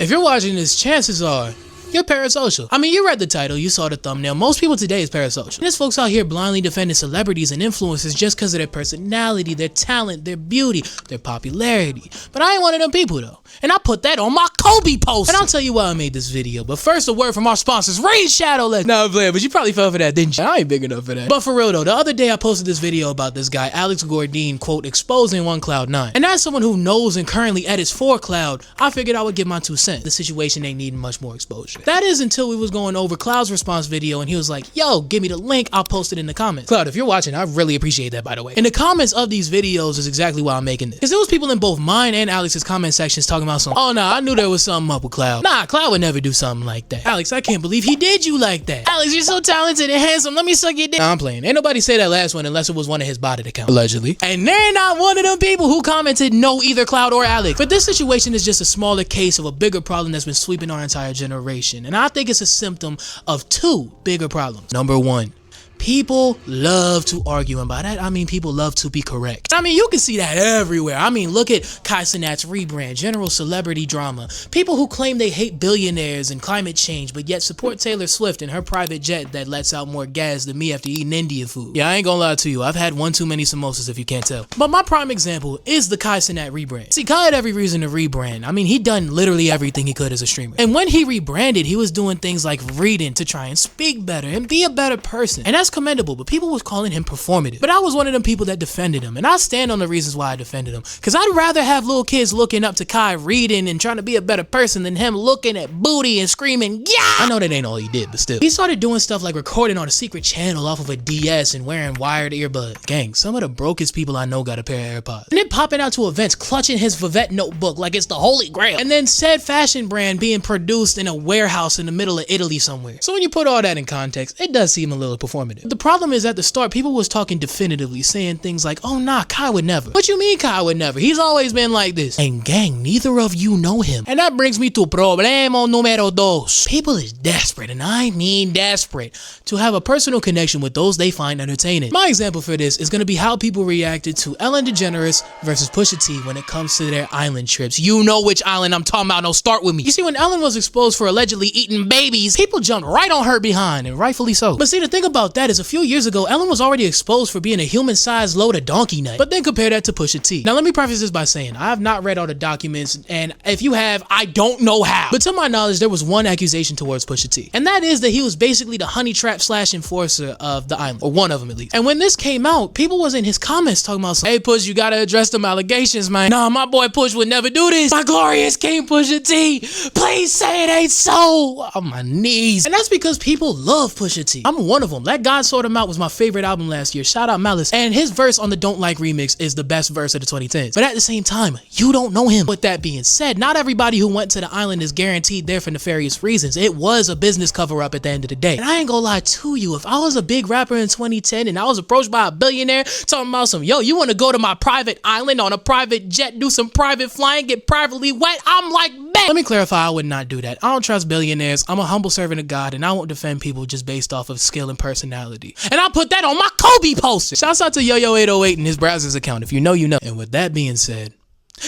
If you're watching this, chances are you're parasocial. I mean, you read the title, you saw the thumbnail. Most people today is parasocial. There's folks out here blindly defending celebrities and influencers just because of their personality, their talent, their beauty, their popularity. But I ain't one of them people though. And I put that on my Kobe post. And I'll tell you why I made this video. But first, a word from our sponsors, Raid Shadow Legends. Nah, I'm playing, but you probably fell for that, didn't you? I ain't big enough for that. But for real though, the other day I posted this video about this guy, Alex Gordine, quote, exposing OneCloud9. And as someone who knows and currently edits for Cloud, I figured I would give my 2 cents. The situation ain't needing much more exposure. That is until we was going over Cloud's response video and he was like, yo, give me the link, I'll post it in the comments. Cloud, if you're watching, I really appreciate that, by the way. In the comments of these videos is exactly why I'm making this. Because there was people in both mine and Alex's comment sections talking about some, oh nah, I knew there was something up with Cloud. Nah, Cloud would never do something like that. Alex, I can't believe he did you like that. Alex, you're so talented and handsome, let me suck your dick. Nah, I'm playing. Ain't nobody say that last one unless it was one of his botted accounts. Allegedly. And they're not one of them people who commented no either Cloud or Alex. But this situation is just a smaller case of a bigger problem that's been sweeping our entire generation. And I think it's a symptom of 2 bigger problems. Number 1, people love to argue, and by that I mean people love to be correct. I mean, you can see that everywhere. I mean, look at Kai Cenat's rebrand, general celebrity drama, people who claim they hate billionaires and climate change but yet support Taylor Swift and her private jet that lets out more gas than me after eating Indian food. Yeah, I ain't gonna lie to you, I've had one too many samosas if you can't tell. But my prime example is the Kai Cenat rebrand. See, Kai had every reason to rebrand. I mean, he done literally everything he could as a streamer. And when he rebranded, he was doing things like reading to try and speak better and be a better person. And that's commendable, but people was calling him performative. But I was one of them people that defended him, and I stand on the reasons why I defended him, because I'd rather have little kids looking up to Kai reading and trying to be a better person than him looking at booty and screaming, yeah! I know that ain't all he did, but still. He started doing stuff like recording on a secret channel off of a DS and wearing wired earbuds. Gang, some of the brokest people I know got a pair of AirPods. And then popping out to events, clutching his Vivette notebook like it's the holy grail. And then said fashion brand being produced in a warehouse in the middle of Italy somewhere. So when you put all that in context, it does seem a little performative. The problem is at the start, people was talking definitively, saying things like, oh nah, Kai would never. What you mean Kai would never? He's always been like this. And gang, neither of you know him. And that brings me to problema numero dos. People is desperate, and I mean desperate, to have a personal connection with those they find entertaining. My example for this is going to be how people reacted to Ellen DeGeneres versus Pusha T when it comes to their island trips. You know which island I'm talking about, don't start with me. You see, when Ellen was exposed for allegedly eating babies, people jumped right on her behind, and rightfully so. But see, the thing about that is a few years ago, Ellen was already exposed for being a human-sized load of donkey nut. But then compare that to Pusha T. Now let me preface this by saying, I have not read all the documents, and if you have, I don't know how. But to my knowledge, there was one accusation towards Pusha T. And that is that he was basically the honey trap / enforcer of the island, or one of them at least. And when this came out, people was in his comments talking about, hey Push, you gotta address them allegations, man. Nah, my boy Push would never do this. My glorious king Pusha T, please say it ain't so. On my knees. And that's because people love Pusha T. I'm one of them. That God Sort Him Out was my favorite album last year. Shout out Malice. And his verse on the Don't Like remix is the best verse of the 2010s. But at the same time, you don't know him. With that being said, not everybody who went to the island is guaranteed there for nefarious reasons. It was a business cover-up at the end of the day. And I ain't gonna lie to you, if I was a big rapper in 2010 and I was approached by a billionaire talking about some, yo, you wanna go to my private island on a private jet, do some private flying, get privately wet, I'm like, bet. Let me clarify, I would not do that. I don't trust billionaires. I'm a humble servant of God, and I won't defend people just based off of skill and personality. And I'll put that on my Kobe poster. Shouts out to Yo-Yo808 and his browser's account. If you know, you know. And with that being said,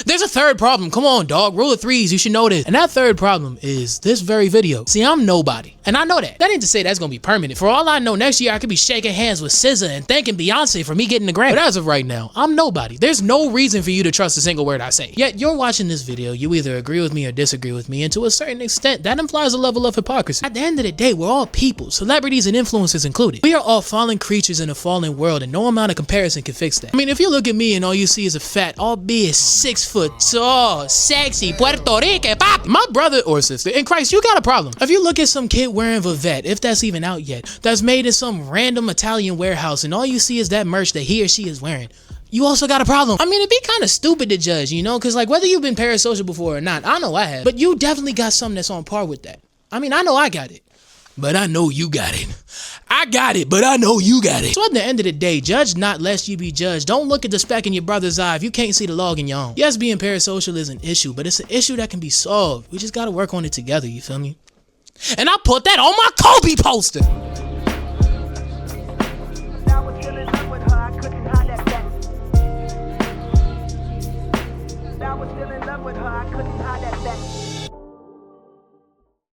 there's a third problem. Come on, dog. Rule of threes. You should know this. And that third problem is this very video. See, I'm nobody. And I know that. That ain't to say that's going to be permanent. For all I know, next year I could be shaking hands with SZA and thanking Beyonce for me getting the Grammy. But as of right now, I'm nobody. There's no reason for you to trust a single word I say. Yet you're watching this video. You either agree with me or disagree with me. And to a certain extent, that implies a level of hypocrisy. At the end of the day, we're all people, celebrities and influencers included. We are all fallen creatures in a fallen world, and no amount of comparison can fix that. I mean, if you look at me and all you see is a fat, albeit 6 foot tall, sexy Puerto Rican pop, my brother or sister in Christ, you got a problem. If you look at some kid wearing Vivette, if that's even out yet, that's made in some random Italian warehouse, and all you see is that merch that he or she is wearing, you also got a problem. I mean, it'd be kind of stupid to judge, you know, because like whether you've been parasocial before or not, I know I have, but you definitely got something that's on par with that. I mean, I know I got it, but I know you got it. I got it, but I know you got it. So at the end of the day, judge not lest you be judged. Don't look at the speck in your brother's eye if you can't see the log in your own. Yes, being parasocial is an issue, but it's an issue that can be solved. We just gotta work on it together, you feel me? And I put that on my Kobe poster. I was still in love with her, I couldn't hide that back.